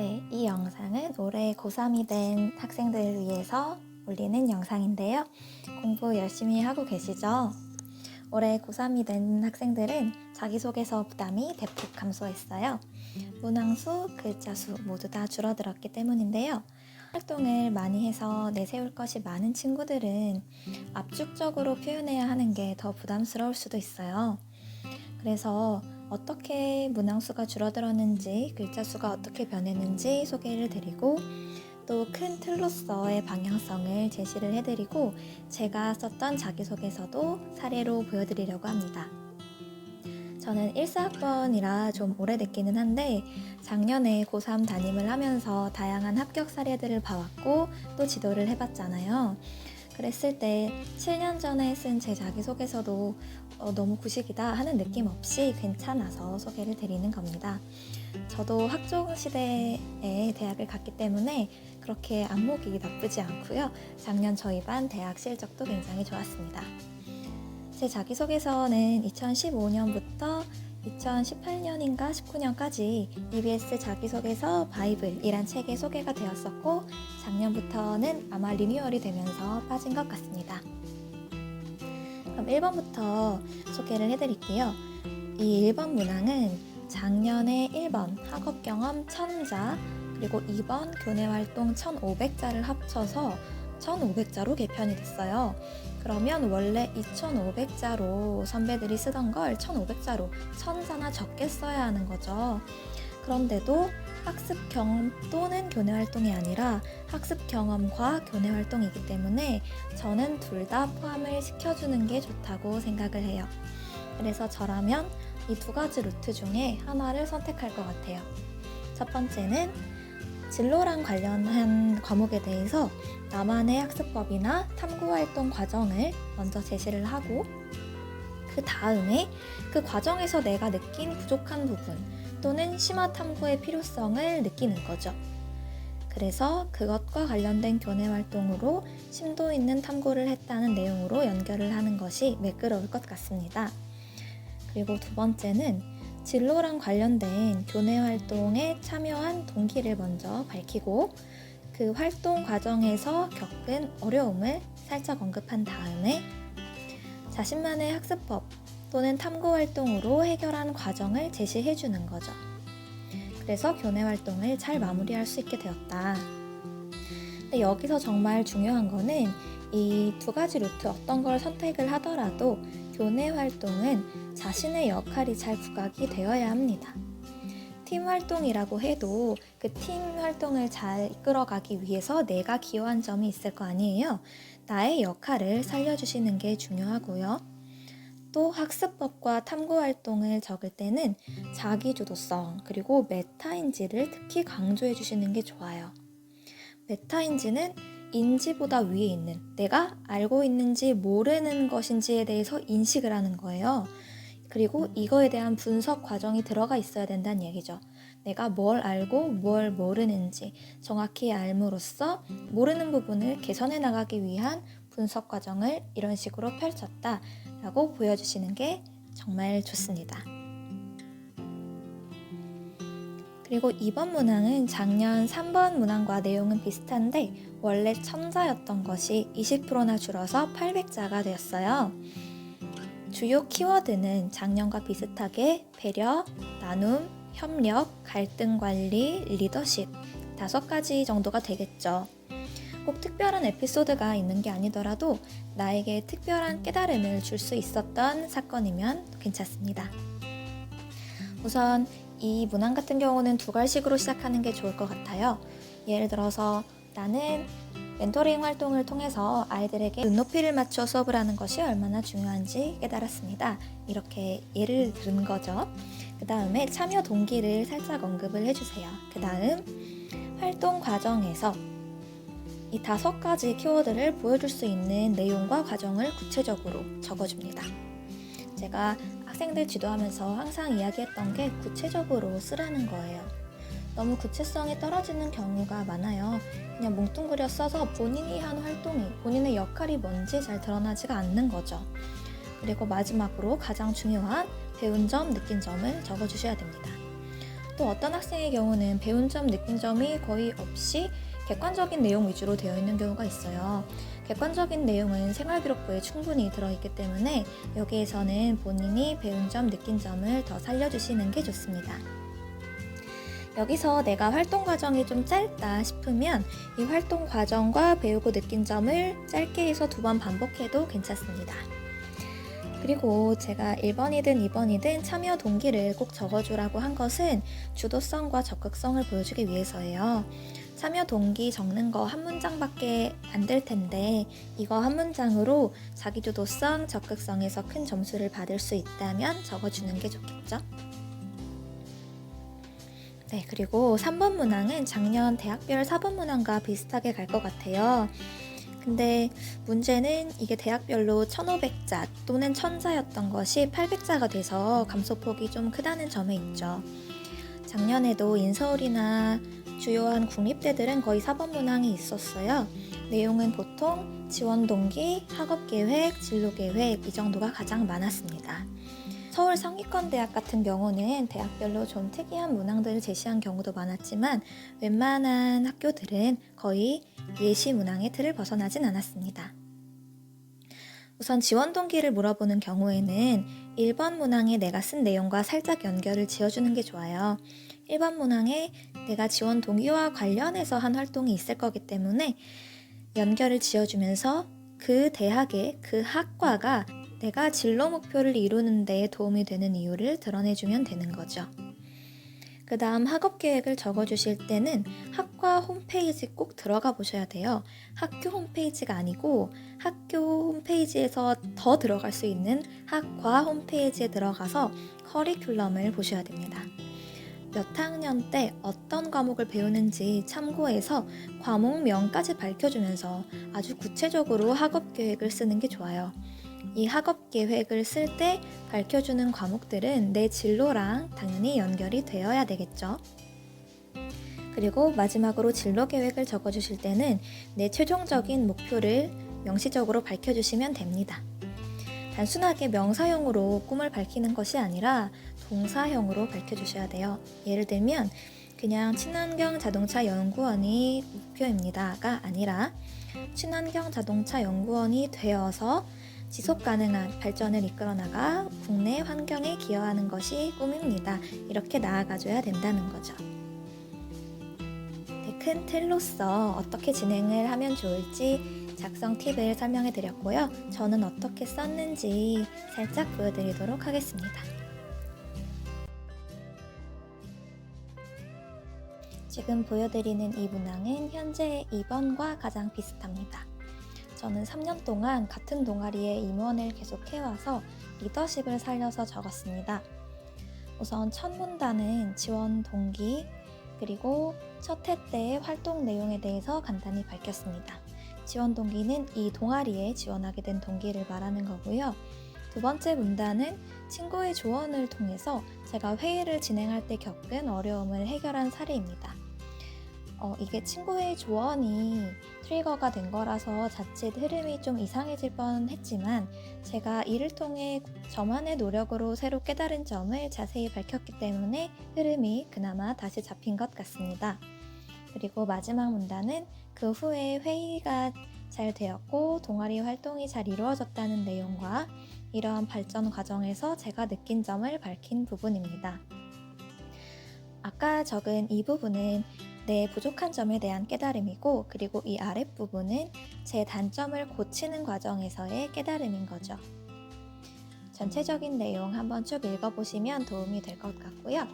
네, 이 영상은 올해 고3이 된 학생들을 위해서 올리는 영상인데요. 공부 열심히 하고 계시죠? 올해 고3이 된 학생들은 자기소개서 부담이 대폭 감소했어요. 문항수, 글자수 모두 다 줄어들었기 때문인데요. 활동을 많이 해서 내세울 것이 많은 친구들은 압축적으로 표현해야 하는 게 더 부담스러울 수도 있어요. 그래서 어떻게 문항수가 줄어들었는지, 글자 수가 어떻게 변했는지 소개를 드리고 또 큰 틀로서의 방향성을 제시를 해드리고 제가 썼던 자기소개서도 사례로 보여드리려고 합니다. 저는 1사학번이라 좀 오래됐기는 한데 작년에 고3 담임을 하면서 다양한 합격 사례들을 봐왔고 또 지도를 해봤잖아요. 그랬을 때 7년 전에 쓴 제 자기소개서도 너무 구식이다 하는 느낌 없이 괜찮아서 소개를 드리는 겁니다. 저도 학종 시대에 대학을 갔기 때문에 그렇게 안목이 나쁘지 않고요. 작년 저희 반 대학 실적도 굉장히 좋았습니다. 제 자기소개서는 2015년부터 2018년인가 19년까지 EBS 자기소개서 바이블이란 책에 소개가 되었었고 작년부터는 아마 리뉴얼이 되면서 빠진 것 같습니다. 그럼 1번부터 소개를 해드릴게요. 이 1번 문항은 작년에 1번 학업경험 1000자 그리고 2번 교내활동 1500자를 합쳐서 1500자로 개편이 됐어요. 그러면 원래 2500자로 선배들이 쓰던 걸 1500자로 1000자나 적게 써야 하는 거죠. 그런데도 학습 경험 또는 교내 활동이 아니라 학습 경험과 교내 활동이기 때문에 저는 둘 다 포함을 시켜주는 게 좋다고 생각을 해요. 그래서 저라면 이 두 가지 루트 중에 하나를 선택할 것 같아요. 첫 번째는 진로랑 관련한 과목에 대해서 나만의 학습법이나 탐구활동 과정을 먼저 제시를 하고 그 다음에 그 과정에서 내가 느낀 부족한 부분 또는 심화 탐구의 필요성을 느끼는 거죠. 그래서 그것과 관련된 교내 활동으로 심도 있는 탐구를 했다는 내용으로 연결을 하는 것이 매끄러울 것 같습니다. 그리고 두 번째는 진로랑 관련된 교내 활동에 참여한 동기를 먼저 밝히고 그 활동 과정에서 겪은 어려움을 살짝 언급한 다음에 자신만의 학습법 또는 탐구 활동으로 해결한 과정을 제시해 주는 거죠. 그래서 교내 활동을 잘 마무리할 수 있게 되었다. 근데 여기서 정말 중요한 거는 이 두 가지 루트 어떤 걸 선택을 하더라도 교내 활동은 자신의 역할이 잘 부각이 되어야 합니다. 팀 활동이라고 해도 그 팀 활동을 잘 이끌어가기 위해서 내가 기여한 점이 있을 거 아니에요. 나의 역할을 살려주시는 게 중요하고요. 또 학습법과 탐구 활동을 적을 때는 자기주도성 그리고 메타인지를 특히 강조해 주시는 게 좋아요. 메타인지는 인지보다 위에 있는 내가 알고 있는지 모르는 것인지에 대해서 인식을 하는 거예요. 그리고 이거에 대한 분석 과정이 들어가 있어야 된다는 얘기죠. 내가 뭘 알고 뭘 모르는지 정확히 알므로써 모르는 부분을 개선해 나가기 위한 분석 과정을 이런 식으로 펼쳤다라고 보여주시는 게 정말 좋습니다. 그리고 2번 문항은 작년 3번 문항과 내용은 비슷한데 원래 1000자였던 것이 20%나 줄어서 800자가 되었어요. 주요 키워드는 작년과 비슷하게 배려, 나눔, 협력, 갈등 관리, 리더십 5가지 정도가 되겠죠. 꼭 특별한 에피소드가 있는 게 아니더라도 나에게 특별한 깨달음을 줄 수 있었던 사건이면 괜찮습니다. 우선 이 문항 같은 경우는 두 갈식으로 시작하는 게 좋을 것 같아요. 예를 들어서 나는 멘토링 활동을 통해서 아이들에게 눈높이를 맞춰 수업을 하는 것이 얼마나 중요한지 깨달았습니다. 이렇게 예를 든 거죠. 그 다음에 참여 동기를 살짝 언급을 해주세요. 그 다음 활동 과정에서 이 5가지 키워드를 보여줄 수 있는 내용과 과정을 구체적으로 적어줍니다. 제가 학생들 지도하면서 항상 이야기했던 게 구체적으로 쓰라는 거예요. 너무 구체성이 떨어지는 경우가 많아요. 그냥 뭉뚱그려 써서 본인이 한 활동이, 본인의 역할이 뭔지 잘 드러나지가 않는 거죠. 그리고 마지막으로 가장 중요한 배운 점, 느낀 점을 적어주셔야 됩니다. 또 어떤 학생의 경우는 배운 점, 느낀 점이 거의 없이 객관적인 내용 위주로 되어 있는 경우가 있어요. 객관적인 내용은 생활기록부에 충분히 들어있기 때문에 여기에서는 본인이 배운 점, 느낀 점을 더 살려주시는 게 좋습니다. 여기서 내가 활동 과정이 좀 짧다 싶으면 이 활동 과정과 배우고 느낀 점을 짧게 해서 2번 반복해도 괜찮습니다. 그리고 제가 1번이든 2번이든 참여 동기를 꼭 적어주라고 한 것은 주도성과 적극성을 보여주기 위해서예요. 참여 동기 적는 거 한 문장밖에 안 될 텐데 이거 한 문장으로 자기주도성, 적극성에서 큰 점수를 받을 수 있다면 적어주는 게 좋겠죠? 네, 그리고 3번 문항은 작년 대학별 4번 문항과 비슷하게 갈 것 같아요. 근데 문제는 이게 대학별로 1500자 또는 1000자였던 것이 800자가 돼서 감소폭이 좀 크다는 점에 있죠. 작년에도 인서울이나 주요한 국립대들은 거의 4번 문항이 있었어요. 내용은 보통 지원 동기, 학업 계획, 진로 계획 이 정도가 가장 많았습니다. 서울 상위권대학 같은 경우는 대학별로 좀 특이한 문항들을 제시한 경우도 많았지만 웬만한 학교들은 거의 예시 문항의 틀을 벗어나진 않았습니다. 우선 지원 동기를 물어보는 경우에는 1번 문항에 내가 쓴 내용과 살짝 연결을 지어주는 게 좋아요. 1번 문항에 내가 지원 동기와 관련해서 한 활동이 있을 거기 때문에 연결을 지어주면서 그 대학의 그 학과가 내가 진로 목표를 이루는 데 도움이 되는 이유를 드러내주면 되는 거죠. 그 다음 학업 계획을 적어주실 때는 학과 홈페이지 꼭 들어가 보셔야 돼요. 학교 홈페이지가 아니고 학교 홈페이지에서 더 들어갈 수 있는 학과 홈페이지에 들어가서 커리큘럼을 보셔야 됩니다. 몇 학년 때 어떤 과목을 배우는지 참고해서 과목명까지 밝혀주면서 아주 구체적으로 학업 계획을 쓰는 게 좋아요. 이 학업 계획을 쓸 때 밝혀주는 과목들은 내 진로랑 당연히 연결이 되어야 되겠죠. 그리고 마지막으로 진로 계획을 적어주실 때는 내 최종적인 목표를 명시적으로 밝혀주시면 됩니다. 단순하게 명사형으로 꿈을 밝히는 것이 아니라 동사형으로 밝혀주셔야 돼요. 예를 들면 그냥 친환경 자동차 연구원이 목표입니다가 아니라 친환경 자동차 연구원이 되어서 지속 가능한 발전을 이끌어 나가 국내 환경에 기여하는 것이 꿈입니다. 이렇게 나아가줘야 된다는 거죠. 네, 큰 틀로서 어떻게 진행을 하면 좋을지 작성 팁을 설명해 드렸고요. 저는 어떻게 썼는지 살짝 보여드리도록 하겠습니다. 지금 보여드리는 이 문항은 현재 2번과 가장 비슷합니다. 저는 3년 동안 같은 동아리에 임원을 계속 해와서 리더십을 살려서 적었습니다. 우선 첫 문단은 지원 동기, 그리고 첫 해 때의 활동 내용에 대해서 간단히 밝혔습니다. 지원 동기는 이 동아리에 지원하게 된 동기를 말하는 거고요. 두 번째 문단은 친구의 조언을 통해서 제가 회의를 진행할 때 겪은 어려움을 해결한 사례입니다. 이게 친구의 조언이 트리거가 된 거라서 자칫 흐름이 좀 이상해질 뻔했지만 제가 이를 통해 저만의 노력으로 새로 깨달은 점을 자세히 밝혔기 때문에 흐름이 그나마 다시 잡힌 것 같습니다. 그리고 마지막 문단은 그 후에 회의가 잘 되었고 동아리 활동이 잘 이루어졌다는 내용과 이러한 발전 과정에서 제가 느낀 점을 밝힌 부분입니다. 아까 적은 이 부분은 내 부족한 점에 대한 깨달음이고, 그리고 이 아랫부분은 제 단점을 고치는 과정에서의 깨달음인 거죠. 전체적인 내용 한번 쭉 읽어보시면 도움이 될 것 같고요.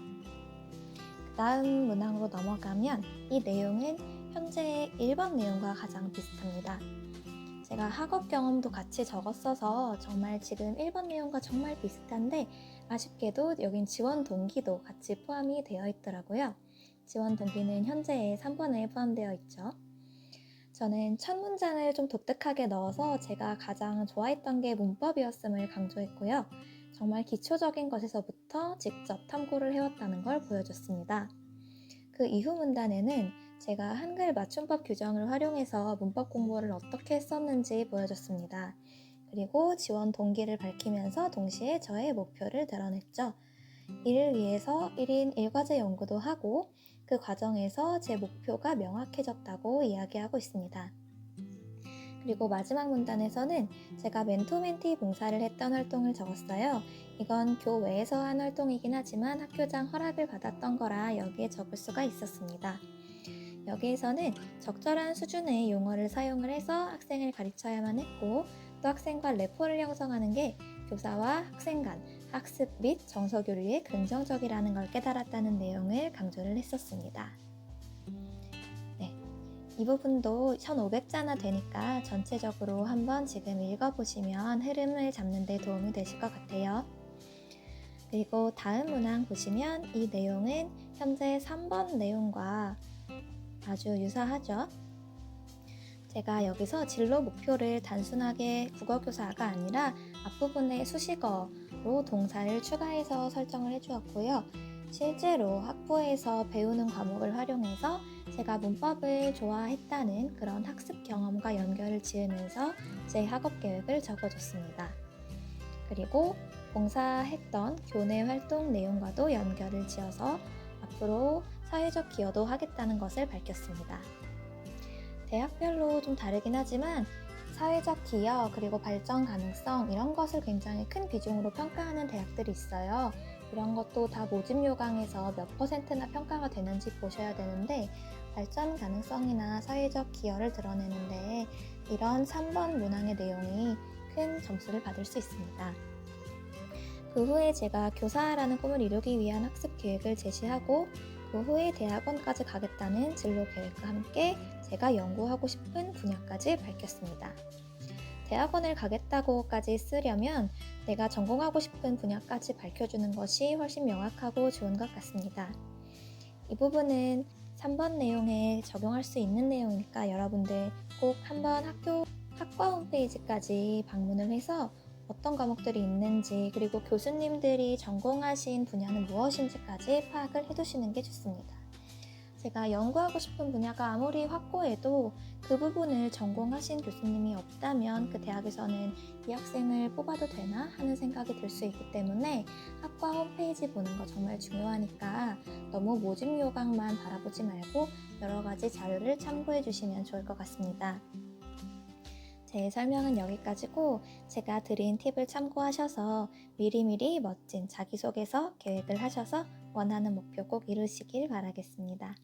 다음 문항으로 넘어가면 이 내용은 현재 1번 내용과 가장 비슷합니다. 제가 학업 경험도 같이 적었어서 정말 지금 1번 내용과 정말 비슷한데 아쉽게도 여긴 지원 동기도 같이 포함이 되어 있더라고요. 지원 동기는 현재의 3번에 포함되어 있죠. 저는 첫 문장을 좀 독특하게 넣어서 제가 가장 좋아했던 게 문법이었음을 강조했고요. 정말 기초적인 것에서부터 직접 탐구를 해왔다는 걸 보여줬습니다. 그 이후 문단에는 제가 한글 맞춤법 규정을 활용해서 문법 공부를 어떻게 했었는지 보여줬습니다. 그리고 지원 동기를 밝히면서 동시에 저의 목표를 드러냈죠. 이를 위해서 1인 1과제 연구도 하고 그 과정에서 제 목표가 명확해졌다고 이야기하고 있습니다. 그리고 마지막 문단에서는 제가 멘토-멘티 봉사를 했던 활동을 적었어요. 이건 교외에서 한 활동이긴 하지만 학교장 허락을 받았던 거라 여기에 적을 수가 있었습니다. 여기에서는 적절한 수준의 용어를 사용을 해서 학생을 가르쳐야만 했고 또 학생과 래퍼를 형성하는 게 교사와 학생 간 학습 및 정서 교류에 긍정적이라는 걸 깨달았다는 내용을 강조를 했었습니다. 네, 이 부분도 1500자나 되니까 전체적으로 한번 지금 읽어보시면 흐름을 잡는 데 도움이 되실 것 같아요. 그리고 다음 문항 보시면 이 내용은 현재 3번 내용과 아주 유사하죠. 제가 여기서 진로 목표를 단순하게 국어교사가 아니라 앞부분에 수식어로 동사를 추가해서 설정을 해주었고요. 실제로 학부에서 배우는 과목을 활용해서 제가 문법을 좋아했다는 그런 학습 경험과 연결을 지으면서 제 학업 계획을 적어줬습니다. 그리고 봉사했던 교내 활동 내용과도 연결을 지어서 앞으로 사회적 기여도 하겠다는 것을 밝혔습니다. 대학별로 좀 다르긴 하지만 사회적 기여 그리고 발전 가능성 이런 것을 굉장히 큰 비중으로 평가하는 대학들이 있어요. 이런 것도 다 모집 요강에서 몇 %나 평가가 되는지 보셔야 되는데 발전 가능성이나 사회적 기여를 드러내는데 이런 3번 문항의 내용이 큰 점수를 받을 수 있습니다. 그 후에 제가 교사라는 꿈을 이루기 위한 학습 계획을 제시하고 그 후에 대학원까지 가겠다는 진로 계획과 함께 제가 연구하고 싶은 분야까지 밝혔습니다. 대학원을 가겠다고까지 쓰려면 내가 전공하고 싶은 분야까지 밝혀주는 것이 훨씬 명확하고 좋은 것 같습니다. 이 부분은 3번 내용에 적용할 수 있는 내용이니까 여러분들 꼭 한번 학과 홈페이지까지 방문을 해서 어떤 과목들이 있는지 그리고 교수님들이 전공하신 분야는 무엇인지까지 파악을 해두시는 게 좋습니다. 제가 연구하고 싶은 분야가 아무리 확고해도 그 부분을 전공하신 교수님이 없다면 그 대학에서는 이 학생을 뽑아도 되나 하는 생각이 들 수 있기 때문에 학과 홈페이지 보는 거 정말 중요하니까 너무 모집 요강만 바라보지 말고 여러 가지 자료를 참고해 주시면 좋을 것 같습니다. 제 설명은 여기까지고 제가 드린 팁을 참고하셔서 미리미리 멋진 자기소개서 계획을 하셔서 원하는 목표 꼭 이루시길 바라겠습니다.